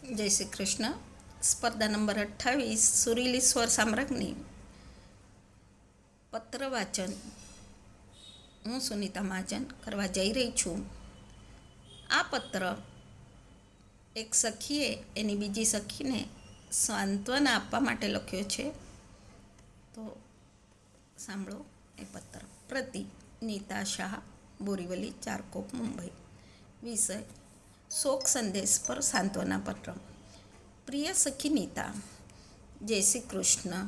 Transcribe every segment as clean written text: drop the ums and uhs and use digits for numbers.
જય શ્રી કૃષ્ણ. સ્પર્ધા નંબર 28 સુરીલી સ્વર સામ્રાજ્ઞી પત્ર વાચન હું સુનિતા મહાજન કરવા જઈ રહી છું. આ પત્ર એક સખીએ એની બીજી સખીને સાંત્વના આપવા માટે લખ્યો છે. તો સાંભળો એ પત્ર. પ્રતિ નીતા શાહ, બોરીવલી, ચારકોપ, મુંબઈ. વિષય: શોક સંદેશ પર સાંત્વના પત્ર. પ્રિય સખી નીતા, જય શ્રી કૃષ્ણ.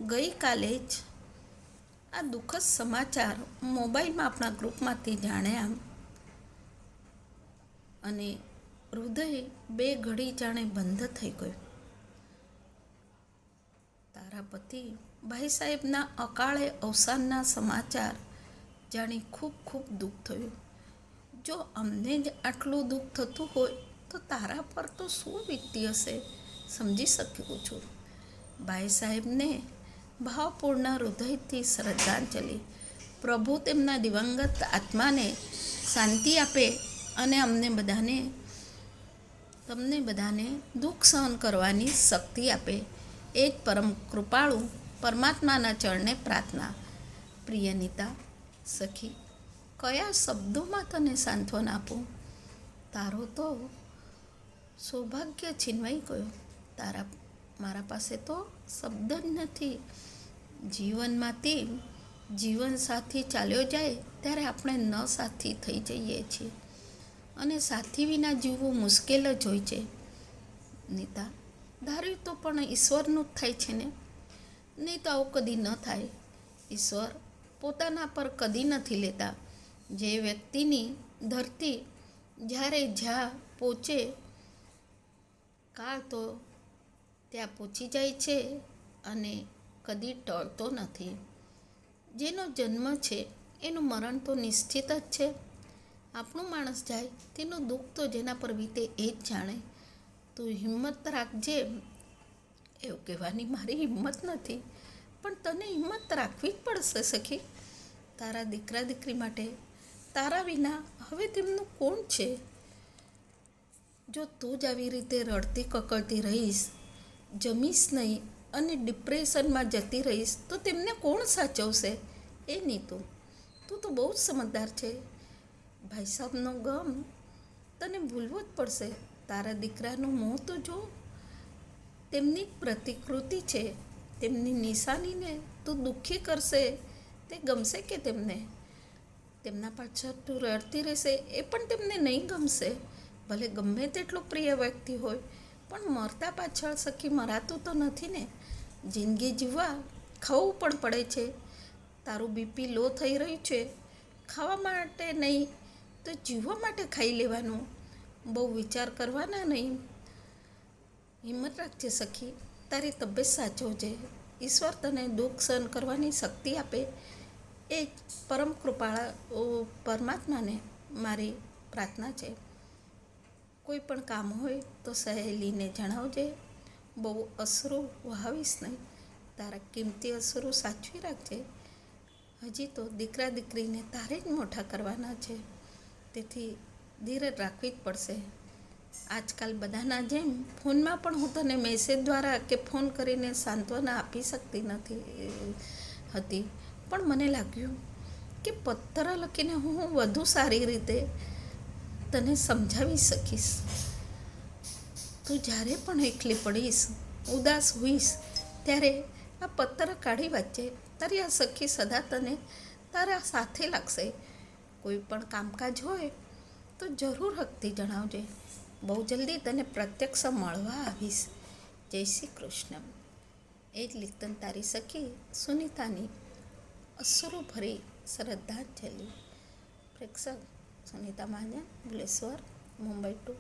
ગઈકાલે જ આ દુઃખદ સમાચાર મોબાઈલમાં આપણા ગ્રુપમાંથી જાણ્યા અને હૃદય બે ઘડી જાણે બંધ થઈ ગયું. તારા પતિ ભાઈ સાહેબના અકાળે અવસાનના સમાચાર જાણી ખૂબ ખૂબ દુઃખ થયું. જો અમને જ આટલું દુઃખ થતું હોય તો તારા પર તો શું વીતતી હશે, સમજી શકું છું. ભાઈ સાહેબને ભાવપૂર્ણ હૃદયથી શ્રદ્ધાંજલિ. પ્રભુ તેમના દિવંગત આત્માને શાંતિ આપે અને તમને બધાને દુઃખ સહન કરવાની શક્તિ આપે, એ જ પરમ કૃપાળુ પરમાત્માના ચરણે પ્રાર્થના. પ્રિય નીતા સખી, કયા શબ્દોમાં તને સાંત્વના આપું? તારો તો સૌભાગ્ય છીનવાઈ ગયો. મારા પાસે તો શબ્દ જ નથી. જીવનમાંથી જીવન સાથી ચાલ્યો જાય ત્યારે આપણે ન સાથી થઈ જઈએ છીએ અને સાથી વિના જીવવું મુશ્કેલ જ હોય છે. નીતા, ધાર્યું તો પણ ઈશ્વરનું જ થાય છે ને? નહીં તો આવું કદી ન થાય. ઈશ્વર પોતાના પર કદી નથી લેતા. જે વ્યક્તિની ધરતી જ્યારે જ્યાં પહોંચે, કાળ તો ત્યાં પહોંચી જાય છે અને કદી ટળતો નથી. જેનો જન્મ છે એનું મરણ તો નિશ્ચિત જ છે. આપણું માણસ જાય તેનું દુઃખ તો જેના પર વીતે એ જ જાણે. તું હિંમત રાખજે, એવું કહેવાની મારી હિંમત નથી, પણ તને હિંમત રાખવી જ પડશે સખી. તારા દીકરા દીકરી માટે તારા વિના હવે તેમનું કોણ છે? જો તું જ આવી રીતે રડતી કકળતી રહીશ, જમીશ નહીં અને ડિપ્રેશનમાં જતી રહીશ તો તેમને કોણ સાચવશે? એ નહીં. તું તો બહુ જ સમજદાર છે. ભાઈ સાહેબનો ગમ તને ભૂલવો જ પડશે. તારા દીકરાનું મોં તો જો. તેમની પ્રતિકૃતિ છે, તેમની નિશાનીને તું દુઃખી કરશે તે ગમશે કે તેમને? તેમના પાછળ તું રડતી રહેશે એ પણ તેમને નહીં ગમશે. ભલે ગમે તેટલો પ્રિય વ્યક્તિ હોય, પણ મરતા પાછળ સખી મરાતું તો નથી ને. જિંદગી જીવવા ખાવું પણ પડે છે. તારું બીપી લો થઈ રહ્યું છે, ખાવા માટે નહીં તો જીવવા માટે ખાઈ લેવાનું. બહુ વિચાર કરવાના નહીં. હિંમત રાખજે સખી, તારી તબિયત સાચવજે. ઈશ્વર તને દુઃખ સહન કરવાની શક્તિ આપે, એ જ પરમ કૃપાળા પરમાત્માને મારી પ્રાર્થના છે. કોઈ પણ કામ હોય તો સહેલીને જણાવજે. બહુ અશ્રુ વહાવીશ નહીં. તારા કિંમતી અશ્રુ સાચવી રાખજે. હજી તો દીકરા દીકરીને તારે જ મોટા કરવાના છે, તેથી ધીરજ રાખવી જ પડશે. આજકાલ બધાના જેમ ફોનમાં પણ હું તને મેસેજ દ્વારા કે ફોન કરીને સાંત્વના આપી શકતી નથી હતી, પણ મને લાગ્યું કે પત્ર લખીને હું વધુ સારી રીતે તને સમજાવી શકીશ. તું જ્યારે પણ એકલી પડીશ, ઉદાસ હોઈશ, ત્યારે આ પત્ર કાઢી વાંચજે. તારી આ સખી સદા તને તારા સાથે લાગશે. કોઈ પણ કામકાજ હોય તો જરૂર હકથી જણાવજે. બહુ જલ્દી તને પ્રત્યક્ષ મળવા આવીશ. જય શ્રી કૃષ્ણ. એ જ લીખતન તારી સખી સુનિતાની અશ્રુ ભરી શ્રદ્ધાંજલિ. પ્રેક્ષક સુનિતા મહાજન, ભુલેશ્વર, મુંબઈ 2.